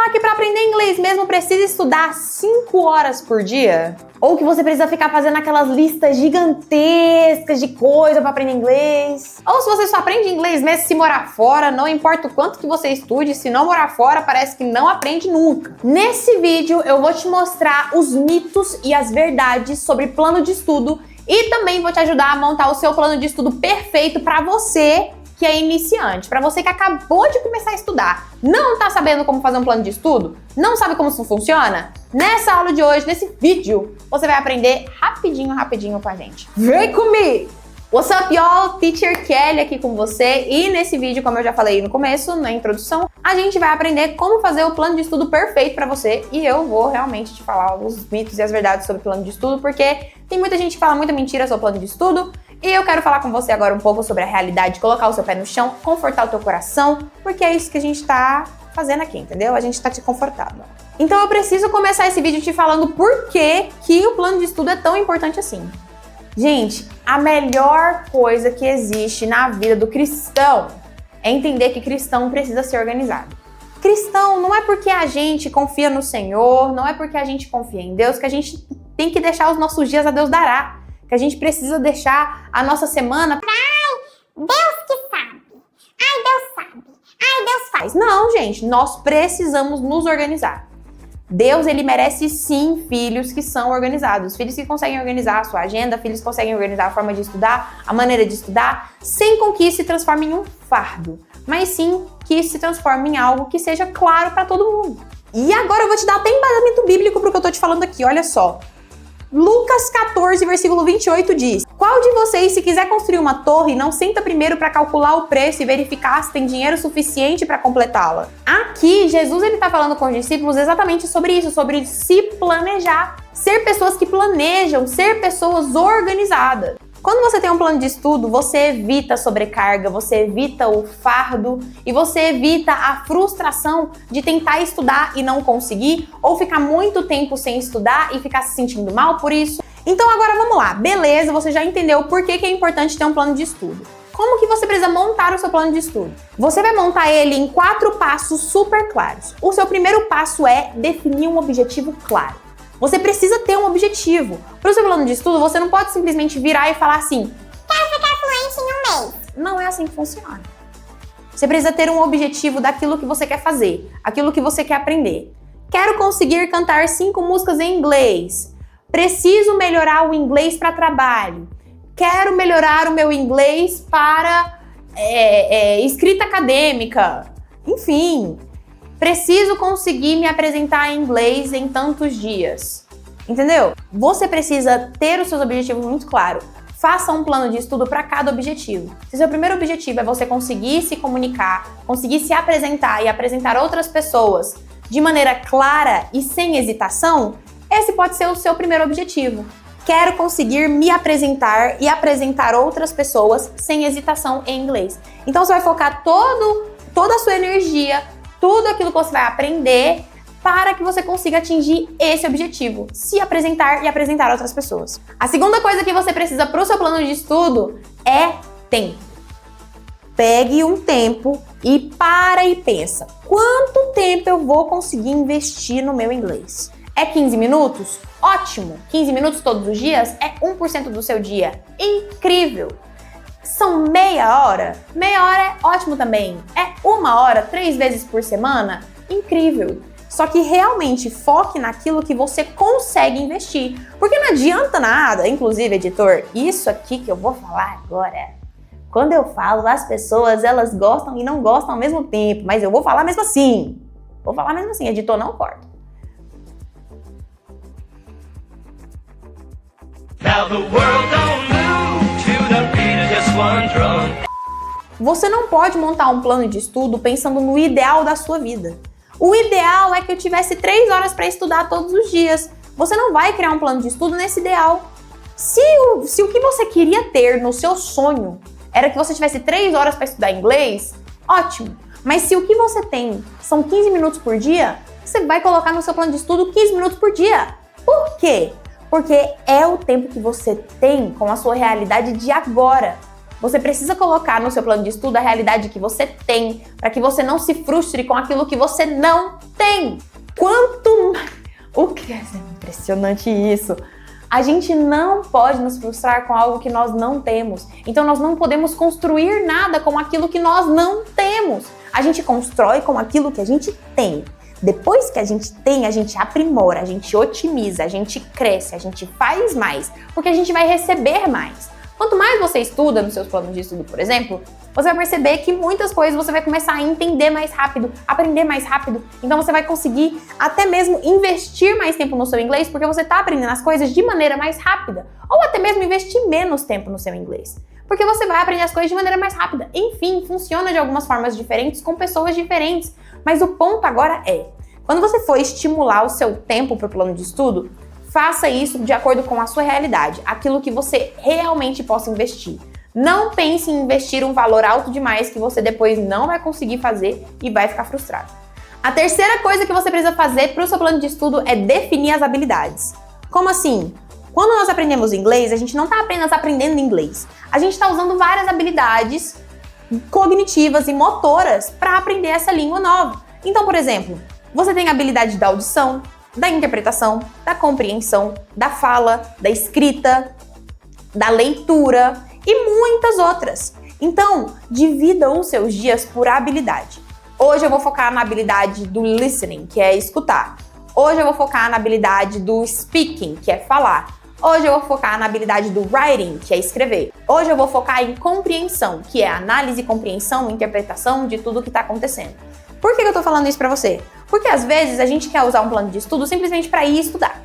Será que para aprender inglês mesmo precisa estudar 5 horas por dia? Ou que você precisa ficar fazendo aquelas listas gigantescas de coisa para aprender inglês? Ou se você só aprende inglês mesmo se morar fora, não importa o quanto que você estude, se não morar fora, parece que não aprende nunca. Nesse vídeo eu vou te mostrar os mitos e as verdades sobre plano de estudo e também vou te ajudar a montar o seu plano de estudo perfeito para você que é iniciante, para você que acabou de começar a estudar, não tá sabendo como fazer um plano de estudo, não sabe como isso funciona? Nessa aula de hoje, nesse vídeo, você vai aprender rapidinho com a gente. Vem comigo! What's up, y'all? Teacher Kelly aqui com você e nesse vídeo, como eu já falei no começo, na introdução, a gente vai aprender como fazer o plano de estudo perfeito para você e eu vou realmente te falar os mitos e as verdades sobre o plano de estudo, porque tem muita gente que fala muita mentira sobre o plano de estudo e eu quero falar com você agora um pouco sobre a realidade, colocar o seu pé no chão, confortar o teu coração, porque é isso que a gente tá fazendo aqui, entendeu? A gente tá te confortando. Então eu preciso começar esse vídeo te falando por que o plano de estudo é tão importante assim. Gente, a melhor coisa que existe na vida do cristão é entender que cristão precisa ser organizado. Cristão não é porque a gente confia no Senhor, não é porque a gente confia em Deus que a gente tem que deixar os nossos dias a Deus dará. Que a gente precisa deixar a nossa semana... Ai, Deus que sabe. Ai, Deus sabe. Ai, Deus faz. Não, gente, nós precisamos nos organizar. Deus, ele merece sim filhos que são organizados. Filhos que conseguem organizar a sua agenda, filhos que conseguem organizar a forma de estudar, a maneira de estudar, sem com que isso se transforme em um fardo, mas sim que isso se transforme em algo que seja claro para todo mundo. E agora eu vou te dar até embasamento bíblico pro que eu tô te falando aqui, olha só. Lucas 14, versículo 28 diz: qual de vocês, se quiser construir uma torre, não senta primeiro para calcular o preço e verificar se tem dinheiro suficiente para completá-la? Aqui, Jesus ele tá falando com os discípulos exatamente sobre isso, sobre se planejar. Ser pessoas que planejam, ser pessoas organizadas. Quando você tem um plano de estudo, você evita a sobrecarga, você evita o fardo e você evita a frustração de tentar estudar e não conseguir, ou ficar muito tempo sem estudar e ficar se sentindo mal por isso. Então agora vamos lá, beleza, você já entendeu por que é importante ter um plano de estudo. Como que você precisa montar o seu plano de estudo? Você vai montar ele em 4 passos super claros. O seu primeiro passo é definir um objetivo claro. Você precisa ter um objetivo. Para o seu plano de estudo, você não pode simplesmente virar e falar assim: quero ficar fluente em um mês. Não é assim que funciona. Você precisa ter um objetivo daquilo que você quer fazer, aquilo que você quer aprender. Quero conseguir cantar 5 músicas em inglês. Preciso melhorar o inglês para trabalho. Quero melhorar o meu inglês para escrita acadêmica. Enfim. Preciso conseguir me apresentar em inglês em tantos dias. Entendeu? Você precisa ter os seus objetivos muito claros. Faça um plano de estudo para cada objetivo. Se seu primeiro objetivo é você conseguir se comunicar, conseguir se apresentar e apresentar outras pessoas de maneira clara e sem hesitação, esse pode ser o seu primeiro objetivo. Quero conseguir me apresentar e apresentar outras pessoas sem hesitação em inglês. Então você vai focar toda a sua energia, tudo aquilo que você vai aprender para que você consiga atingir esse objetivo, se apresentar e apresentar outras pessoas. A segunda coisa que você precisa para o seu plano de estudo é tempo. Pegue um tempo e para e pensa, quanto tempo eu vou conseguir investir no meu inglês? É 15 minutos? Ótimo! 15 minutos todos os dias é 1% do seu dia. Incrível! São meia hora? Meia hora é ótimo também. É 1 hora, 3 vezes por semana? Incrível! Só que realmente foque naquilo que você consegue investir. Porque não adianta nada, inclusive, editor, isso aqui que eu vou falar agora. Quando eu falo, as pessoas, elas gostam e não gostam ao mesmo tempo. Mas eu vou falar mesmo assim. Vou falar mesmo assim, editor, não corta. Now the world don't move to the beat of just one drum. Você não pode montar um plano de estudo pensando no ideal da sua vida. O ideal é que eu tivesse 3 horas para estudar todos os dias. Você não vai criar um plano de estudo nesse ideal. Se o que você queria ter no seu sonho era que você tivesse 3 horas para estudar inglês, ótimo. Mas se o que você tem são 15 minutos por dia, você vai colocar no seu plano de estudo 15 minutos por dia. Por quê? Porque é o tempo que você tem com a sua realidade de agora. Você precisa colocar no seu plano de estudo a realidade que você tem, para que você não se frustre com aquilo que você não tem. O que é impressionante isso. A gente não pode nos frustrar com algo que nós não temos. Então nós não podemos construir nada com aquilo que nós não temos. A gente constrói com aquilo que a gente tem. Depois que a gente tem, a gente aprimora, a gente otimiza, a gente cresce, a gente faz mais, porque a gente vai receber mais. Quanto mais você estuda nos seus planos de estudo, por exemplo, você vai perceber que muitas coisas você vai começar a entender mais rápido, aprender mais rápido. Então você vai conseguir até mesmo investir mais tempo no seu inglês, porque você está aprendendo as coisas de maneira mais rápida. Ou até mesmo investir menos tempo no seu inglês, porque você vai aprender as coisas de maneira mais rápida. Enfim, funciona de algumas formas diferentes com pessoas diferentes. Mas o ponto agora é, quando você for estimular o seu tempo para o plano de estudo, faça isso de acordo com a sua realidade, aquilo que você realmente possa investir. Não pense em investir um valor alto demais que você depois não vai conseguir fazer e vai ficar frustrado. A terceira coisa que você precisa fazer para o seu plano de estudo é definir as habilidades. Como assim? Quando nós aprendemos inglês, a gente não está apenas aprendendo inglês. A gente está usando várias habilidades cognitivas e motoras para aprender essa língua nova. Então, por exemplo, você tem a habilidade da audição, da interpretação, da compreensão, da fala, da escrita, da leitura e muitas outras. Então, divida os seus dias por habilidade. Hoje eu vou focar na habilidade do listening, que é escutar. Hoje eu vou focar na habilidade do speaking, que é falar. Hoje eu vou focar na habilidade do writing, que é escrever. Hoje eu vou focar em compreensão, que é análise, compreensão, interpretação de tudo que está acontecendo. Por que eu tô falando isso pra você? Porque às vezes a gente quer usar um plano de estudo simplesmente pra ir estudar.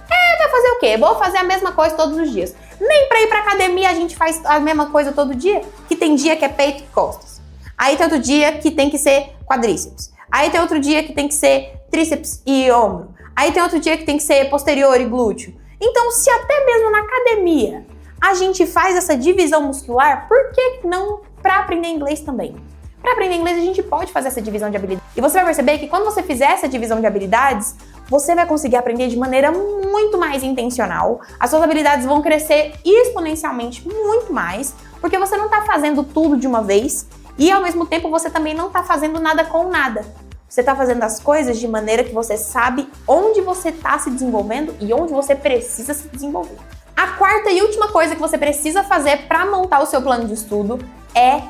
Vai fazer o quê? Vou fazer a mesma coisa todos os dias. Nem pra ir pra academia a gente faz a mesma coisa todo dia, que tem dia que é peito e costas. Aí tem outro dia que tem que ser quadríceps. Aí tem outro dia que tem que ser tríceps e ombro. Aí tem outro dia que tem que ser posterior e glúteo. Então, se até mesmo na academia a gente faz essa divisão muscular, por que não pra aprender inglês também? Para aprender inglês, a gente pode fazer essa divisão de habilidades. E você vai perceber que quando você fizer essa divisão de habilidades, você vai conseguir aprender de maneira muito mais intencional. As suas habilidades vão crescer exponencialmente muito mais, porque você não está fazendo tudo de uma vez e, ao mesmo tempo, você também não está fazendo nada com nada. Você está fazendo as coisas de maneira que você sabe onde você está se desenvolvendo e onde você precisa se desenvolver. A quarta e última coisa que você precisa fazer para montar o seu plano de estudo é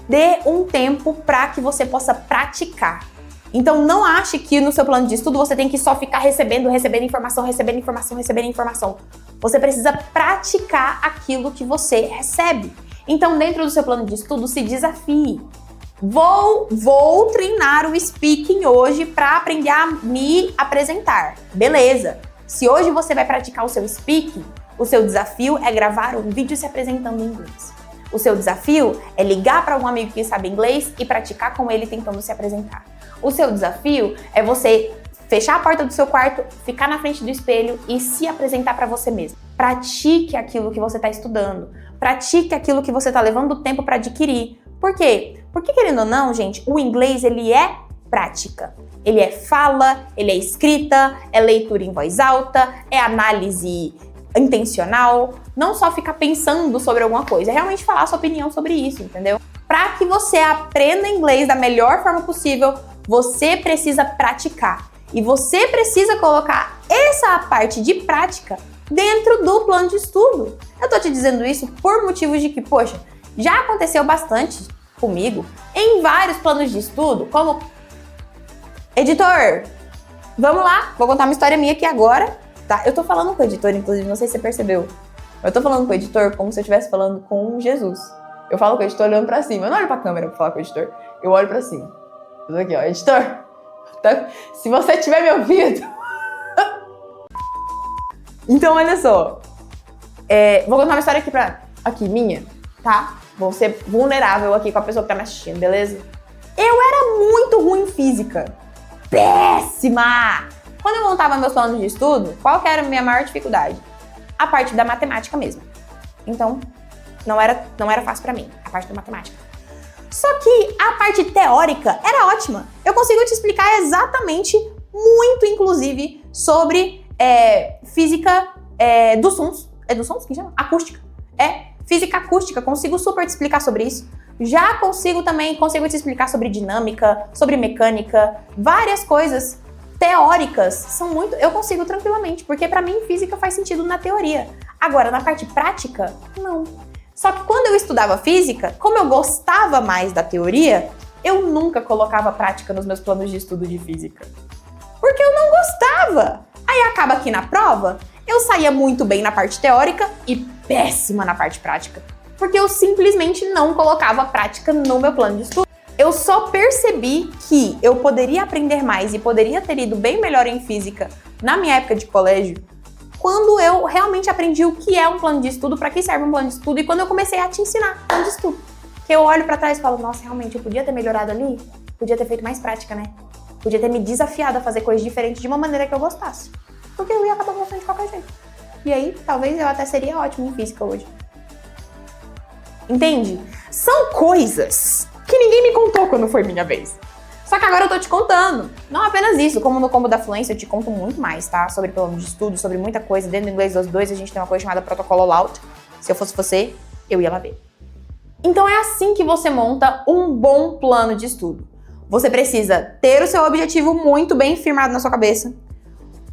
dê um tempo para que você possa praticar. Então não ache que no seu plano de estudo você tem que só ficar recebendo informação. Você precisa praticar aquilo que você recebe. Então dentro do seu plano de estudo se desafie. Vou treinar o speaking hoje para aprender a me apresentar. Beleza. Se hoje você vai praticar o seu speaking, o seu desafio é gravar um vídeo se apresentando em inglês. O seu desafio é ligar para algum amigo que sabe inglês e praticar com ele tentando se apresentar. O seu desafio é você fechar a porta do seu quarto, ficar na frente do espelho e se apresentar para você mesmo. Pratique aquilo que você está estudando. Pratique aquilo que você está levando tempo para adquirir. Por quê? Porque, querendo ou não, gente, o inglês ele é prática. Ele é fala, ele é escrita, é leitura em voz alta, é análise intencional, não só ficar pensando sobre alguma coisa, é realmente falar sua opinião sobre isso, entendeu? Para que você aprenda inglês da melhor forma possível, você precisa praticar. E você precisa colocar essa parte de prática dentro do plano de estudo. Eu tô te dizendo isso por motivos de que, poxa, já aconteceu bastante comigo em vários planos de estudo, como editor, vamos lá, vou contar uma história minha aqui agora. Tá, eu tô falando com o editor, inclusive, não sei se você percebeu. Eu tô falando com o editor como se eu estivesse falando com Jesus. Eu falo com o editor olhando pra cima. Eu não olho pra câmera pra falar com o editor. Eu olho pra cima. Eu tô aqui, ó. Editor, tá? Se você tiver me ouvindo... Então, olha só. Vou contar uma história aqui minha, tá? Vou ser vulnerável aqui com a pessoa que tá me assistindo, beleza? Eu era muito ruim em física. Péssima! Quando eu montava meus planos de estudo, qual que era a minha maior dificuldade? A parte da matemática mesmo. Então, não era fácil pra mim, a parte da matemática. Só que a parte teórica era ótima. Eu consigo te explicar exatamente, muito inclusive, sobre física dos sons. É dos sons que chama? Acústica. Física acústica, consigo super te explicar sobre isso. Já consigo te explicar sobre dinâmica, sobre mecânica, várias coisas teóricas eu consigo tranquilamente, porque pra mim física faz sentido na teoria. Agora, na parte prática, não. Só que quando eu estudava física, como eu gostava mais da teoria, eu nunca colocava prática nos meus planos de estudo de física. Porque eu não gostava. Aí acaba aqui na prova, eu saía muito bem na parte teórica e péssima na parte prática. Porque eu simplesmente não colocava prática no meu plano de estudo. Eu só percebi que eu poderia aprender mais e poderia ter ido bem melhor em física na minha época de colégio, quando eu realmente aprendi o que é um plano de estudo, para que serve um plano de estudo, e quando eu comecei a te ensinar plano de estudo. Que eu olho pra trás e falo, nossa, realmente, eu podia ter melhorado ali? Podia ter feito mais prática, né? Podia ter me desafiado a fazer coisas diferentes de uma maneira que eu gostasse. Porque eu ia acabar gostando de qualquer jeito. E aí, talvez eu até seria ótimo em física hoje. Entende? São coisas que ninguém me contou quando foi minha vez. Só que agora eu tô te contando. Não apenas isso, como no Combo da Fluência eu te conto muito mais, tá? Sobre plano de estudo, sobre muita coisa. Dentro do Inglês 2 a gente tem uma coisa chamada Protocolo Laut. Se eu fosse você, eu ia lá ver. Então é assim que você monta um bom plano de estudo. Você precisa ter o seu objetivo muito bem firmado na sua cabeça.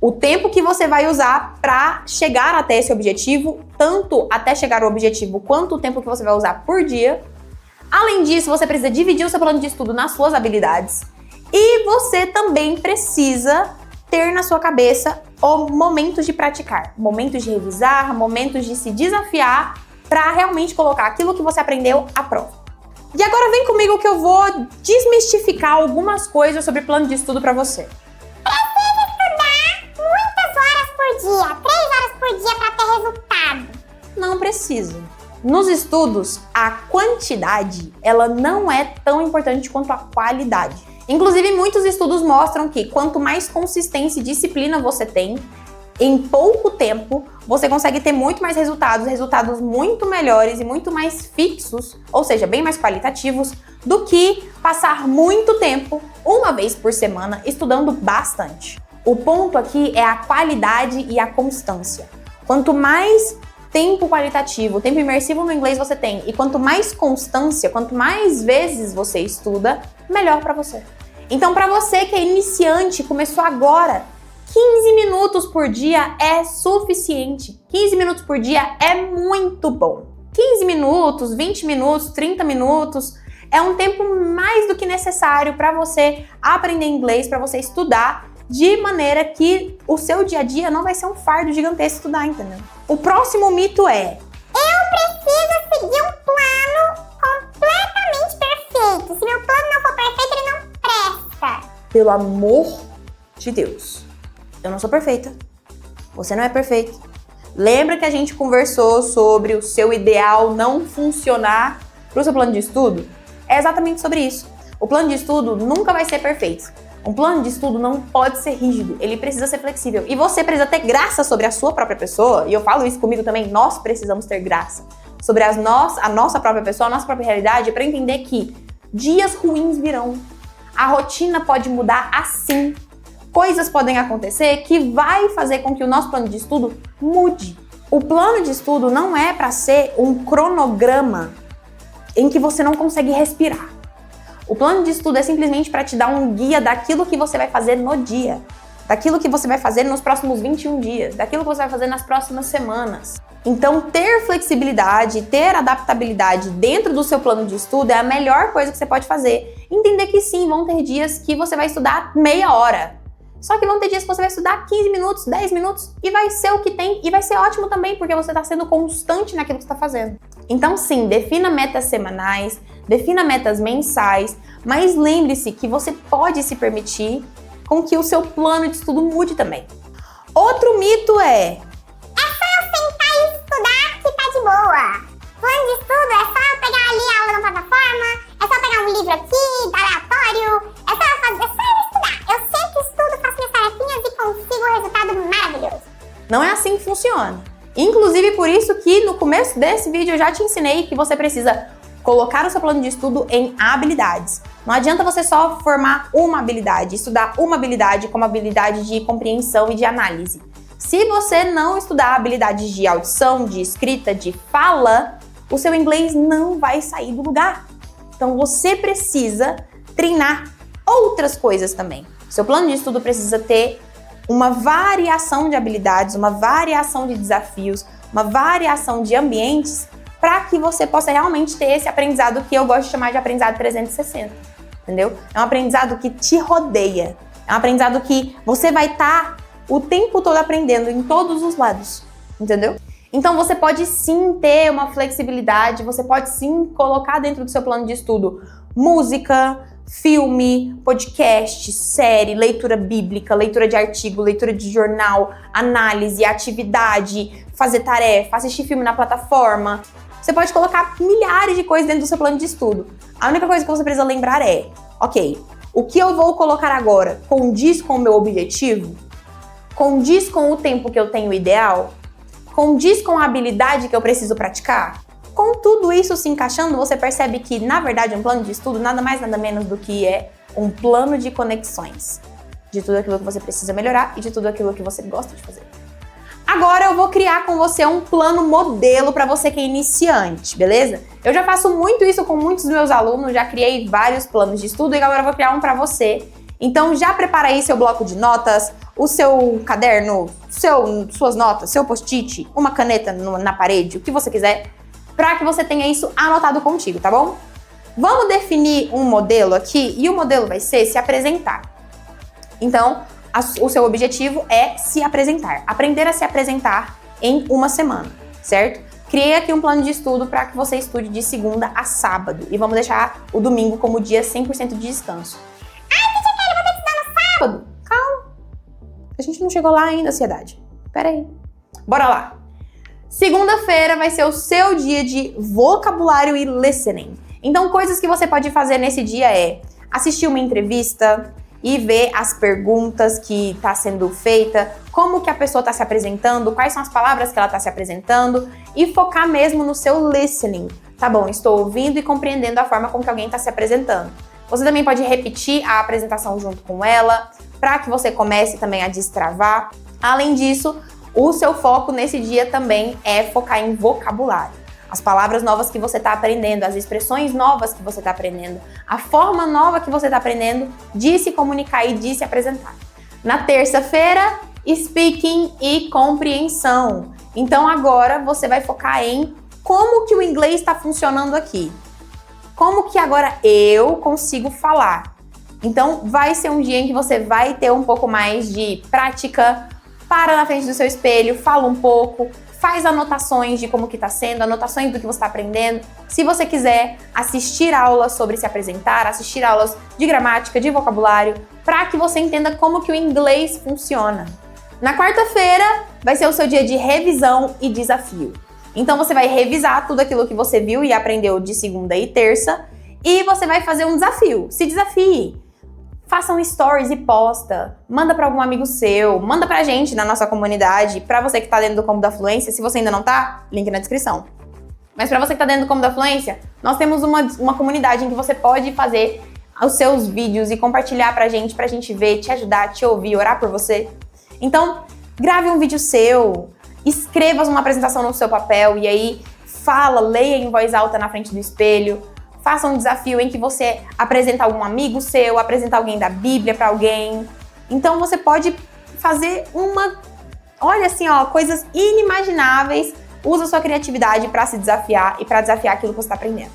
O tempo que você vai usar para chegar até esse objetivo, tanto até chegar ao objetivo, quanto o tempo que você vai usar por dia. Além disso, você precisa dividir o seu plano de estudo nas suas habilidades. E você também precisa ter na sua cabeça momentos de praticar, momentos de revisar, momentos de se desafiar para realmente colocar aquilo que você aprendeu à prova. E agora vem comigo que eu vou desmistificar algumas coisas sobre plano de estudo para você. Dia, 3 horas por dia para ter resultado. Não precisa. Nos estudos, a quantidade, ela não é tão importante quanto a qualidade. Inclusive, muitos estudos mostram que quanto mais consistência e disciplina você tem, em pouco tempo, você consegue ter muito mais resultados muito melhores e muito mais fixos, ou seja, bem mais qualitativos, do que passar muito tempo, uma vez por semana, estudando bastante. O ponto aqui é a qualidade e a constância. Quanto mais tempo qualitativo, tempo imersivo no inglês você tem, e quanto mais constância, quanto mais vezes você estuda, melhor para você. Então, para você que é iniciante, começou agora, 15 minutos por dia é suficiente. 15 minutos por dia é muito bom. 15 minutos, 20 minutos, 30 minutos é um tempo mais do que necessário para você aprender inglês, para você estudar, de maneira que o seu dia a dia não vai ser um fardo gigantesco estudar, entendeu? O próximo mito é: eu preciso seguir um plano completamente perfeito. Se meu plano não for perfeito, ele não presta. Pelo amor de Deus, eu não sou perfeita. Você não é perfeito. Lembra que a gente conversou sobre o seu ideal não funcionar para o seu plano de estudo? É exatamente sobre isso. O plano de estudo nunca vai ser perfeito. Um plano de estudo não pode ser rígido, ele precisa ser flexível. E você precisa ter graça sobre a sua própria pessoa, e eu falo isso comigo também, nós precisamos ter graça sobre a nossa própria pessoa, a nossa própria realidade, para entender que dias ruins virão. A rotina pode mudar assim. Coisas podem acontecer que vai fazer com que o nosso plano de estudo mude. O plano de estudo não é para ser um cronograma em que você não consegue respirar. O plano de estudo é simplesmente para te dar um guia daquilo que você vai fazer no dia, daquilo que você vai fazer nos próximos 21 dias, daquilo que você vai fazer nas próximas semanas. Então, ter flexibilidade, ter adaptabilidade dentro do seu plano de estudo é a melhor coisa que você pode fazer. Entender que sim, vão ter dias que você vai estudar meia hora. Só que vão ter dias que você vai estudar 15 minutos, 10 minutos e vai ser o que tem e vai ser ótimo também, porque você está sendo constante naquilo que você está fazendo. Então sim, defina metas semanais, defina metas mensais, mas lembre-se que você pode se permitir com que o seu plano de estudo mude também. Outro mito é: só eu sentar e estudar que tá de boa. Plano de estudo é só eu pegar ali a aula na plataforma, é só pegar um livro aqui, aleatório, é só eu estudar. Eu sempre estudo, faço minhas tarefinhas e consigo um resultado maravilhoso. Não é assim que funciona. Inclusive por isso que no começo desse vídeo eu já te ensinei que você precisa colocar o seu plano de estudo em habilidades. Não adianta você só formar uma habilidade, estudar uma habilidade como habilidade de compreensão e de análise. Se você não estudar habilidades de audição, de escrita, de fala, o seu inglês não vai sair do lugar. Então você precisa treinar outras coisas também. Seu plano de estudo precisa ter uma variação de habilidades, uma variação de desafios, uma variação de ambientes para que você possa realmente ter esse aprendizado que eu gosto de chamar de aprendizado 360, entendeu? É um aprendizado que te rodeia, é um aprendizado que você vai estar o tempo todo aprendendo em todos os lados, entendeu? Então você pode sim ter uma flexibilidade, você pode sim colocar dentro do seu plano de estudo música, filme, podcast, série, leitura bíblica, leitura de artigo, leitura de jornal, análise, atividade, fazer tarefa, assistir filme na plataforma. Você pode colocar milhares de coisas dentro do seu plano de estudo. A única coisa que você precisa lembrar é, ok, o que eu vou colocar agora condiz com o meu objetivo? Condiz com o tempo que eu tenho ideal? Condiz com a habilidade que eu preciso praticar? Com tudo isso se encaixando, você percebe que, na verdade, um plano de estudo nada mais, nada menos do que é um plano de conexões de tudo aquilo que você precisa melhorar e de tudo aquilo que você gosta de fazer. Agora eu vou criar com você um plano modelo para você que é iniciante, beleza? Eu já faço muito isso com muitos dos meus alunos, já criei vários planos de estudo e agora eu vou criar um para você. Então já prepara aí seu bloco de notas, o seu caderno, suas notas, seu post-it, uma caneta na parede, o que você quiser, para que você tenha isso anotado contigo, tá bom? Vamos definir um modelo aqui e o modelo vai ser se apresentar. Então, o seu objetivo é se apresentar, aprender a se apresentar em uma semana, certo? Criei aqui um plano de estudo para que você estude de segunda a sábado e vamos deixar o domingo como dia 100% de descanso. Ai, teacher Kelly, vou ter que estudar no sábado. Calma, a gente não chegou lá ainda, ansiedade. Pera aí, bora lá. Segunda-feira vai ser o seu dia de vocabulário e listening. Então, coisas que você pode fazer nesse dia é assistir uma entrevista e ver as perguntas que está sendo feita, como que a pessoa está se apresentando, quais são as palavras que ela está se apresentando e focar mesmo no seu listening. Tá bom, estou ouvindo e compreendendo a forma como que alguém está se apresentando. Você também pode repetir a apresentação junto com ela, para que você comece também a destravar. Além disso, o seu foco nesse dia também é focar em vocabulário. As palavras novas que você está aprendendo, as expressões novas que você está aprendendo, a forma nova que você está aprendendo de se comunicar e de se apresentar. Na terça-feira, speaking e compreensão. Então agora você vai focar em como que o inglês está funcionando aqui. Como que agora eu consigo falar. Então vai ser um dia em que você vai ter um pouco mais de prática. Para na frente do seu espelho, fala um pouco, faz anotações de como que tá sendo, anotações do que você está aprendendo. Se você quiser assistir aulas sobre se apresentar, assistir aulas de gramática, de vocabulário, para que você entenda como que o inglês funciona. Na quarta-feira vai ser o seu dia de revisão e desafio. Então você vai revisar tudo aquilo que você viu e aprendeu de segunda e terça e você vai fazer um desafio. Se desafie. Faça um stories e posta, manda para algum amigo seu, manda pra gente na nossa comunidade, para você que tá dentro do Combo da Fluência, se você ainda não tá, link na descrição. Mas para você que tá dentro do Combo da Fluência, nós temos uma comunidade em que você pode fazer os seus vídeos e compartilhar pra gente ver, te ajudar, te ouvir, orar por você. Então, grave um vídeo seu, escreva uma apresentação no seu papel e aí fala, leia em voz alta na frente do espelho. Faça um desafio em que você apresenta algum amigo seu, apresenta alguém da Bíblia para alguém. Então você pode fazer olha assim, ó, coisas inimagináveis. Usa sua criatividade para se desafiar e para desafiar aquilo que você está aprendendo.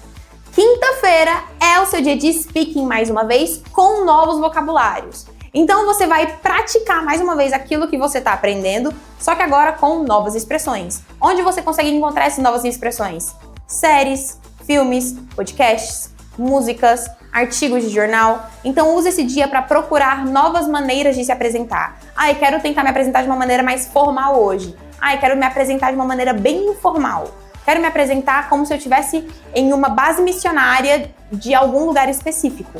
Quinta-feira é o seu dia de speaking mais uma vez com novos vocabulários. Então você vai praticar mais uma vez aquilo que você está aprendendo, só que agora com novas expressões. Onde você consegue encontrar essas novas expressões? Séries, filmes, podcasts, músicas, artigos de jornal. Então use esse dia para procurar novas maneiras de se apresentar. Eu quero tentar me apresentar de uma maneira mais formal hoje. Eu quero me apresentar de uma maneira bem informal. Quero me apresentar como se eu estivesse em uma base missionária de algum lugar específico.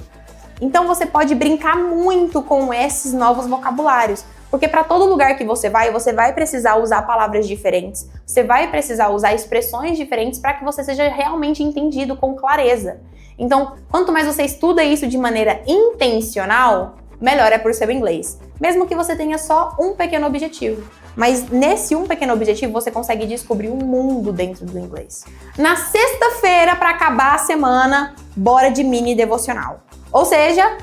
Então você pode brincar muito com esses novos vocabulários. Porque para todo lugar que você vai precisar usar palavras diferentes, você vai precisar usar expressões diferentes para que você seja realmente entendido com clareza. Então, quanto mais você estuda isso de maneira intencional, melhor é pro seu inglês. Mesmo que você tenha só um pequeno objetivo. Mas nesse um pequeno objetivo, você consegue descobrir um mundo dentro do inglês. Na sexta-feira, para acabar a semana, bora de mini devocional. Ou seja,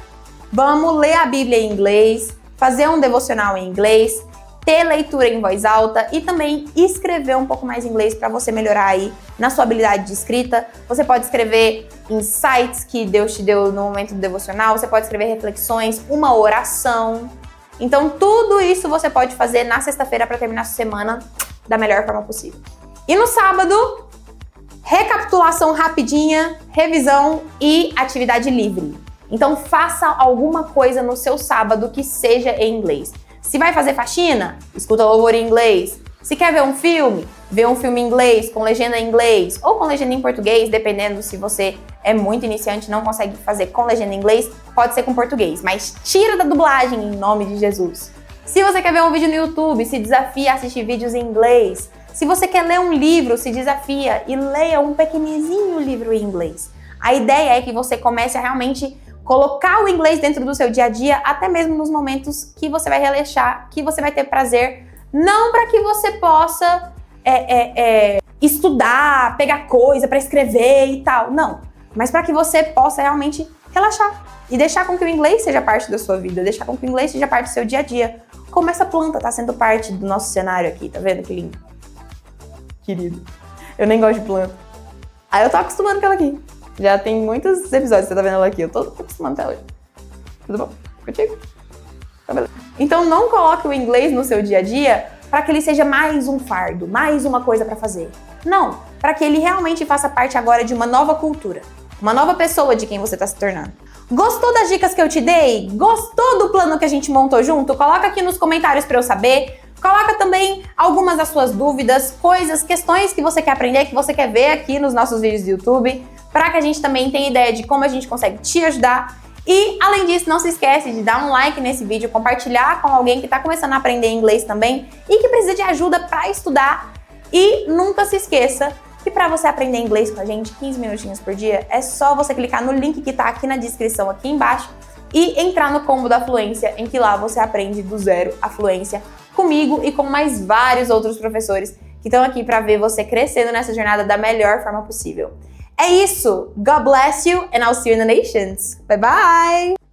Vamos ler a Bíblia em inglês, fazer um devocional em inglês, ter leitura em voz alta e também escrever um pouco mais em inglês para você melhorar aí na sua habilidade de escrita. Você pode escrever insights que Deus te deu no momento do devocional, você pode escrever reflexões, uma oração. Então tudo isso você pode fazer na sexta-feira para terminar a sua semana da melhor forma possível. E no sábado, recapitulação rapidinha, revisão e atividade livre. Então faça alguma coisa no seu sábado que seja em inglês. Se vai fazer faxina, escuta louvor em inglês. Se quer ver um filme, vê um filme em inglês, com legenda em inglês ou com legenda em português, dependendo se você é muito iniciante e não consegue fazer com legenda em inglês, pode ser com português, mas tira da dublagem em nome de Jesus. Se você quer ver um vídeo no YouTube, se desafia a assistir vídeos em inglês. Se você quer ler um livro, se desafia e leia um pequenininho livro em inglês. A ideia é que você comece a realmente colocar o inglês dentro do seu dia a dia, até mesmo nos momentos que você vai relaxar, que você vai ter prazer, não para que você possa estudar, pegar coisa para escrever e tal, não, mas para que você possa realmente relaxar e deixar com que o inglês seja parte da sua vida, deixar com que o inglês seja parte do seu dia a dia, como essa planta tá sendo parte do nosso cenário aqui, tá vendo que lindo? Querido, eu nem gosto de planta. Aí eu tô acostumando com ela aqui. Já tem muitos episódios, você tá vendo ela aqui. Eu tô acostumando até hoje. Tudo bom? Contigo? Tá beleza. Então não coloque o inglês no seu dia a dia para que ele seja mais um fardo, mais uma coisa para fazer. Não, para que ele realmente faça parte agora de uma nova cultura. Uma nova pessoa de quem você tá se tornando. Gostou das dicas que eu te dei? Gostou do plano que a gente montou junto? Coloca aqui nos comentários para eu saber. Coloca também algumas das suas dúvidas, coisas, questões que você quer aprender, que você quer ver aqui nos nossos vídeos do YouTube, para que a gente também tenha ideia de como a gente consegue te ajudar. E, além disso, não se esquece de dar um like nesse vídeo, compartilhar com alguém que está começando a aprender inglês também e que precisa de ajuda para estudar. E nunca se esqueça que para você aprender inglês com a gente, 15 minutinhos por dia, é só você clicar no link que está aqui na descrição, aqui embaixo, e entrar no combo da fluência, em que lá você aprende do zero a fluência comigo e com mais vários outros professores que estão aqui para ver você crescendo nessa jornada da melhor forma possível. É isso! God bless you and I'll see you in the nations. Bye bye!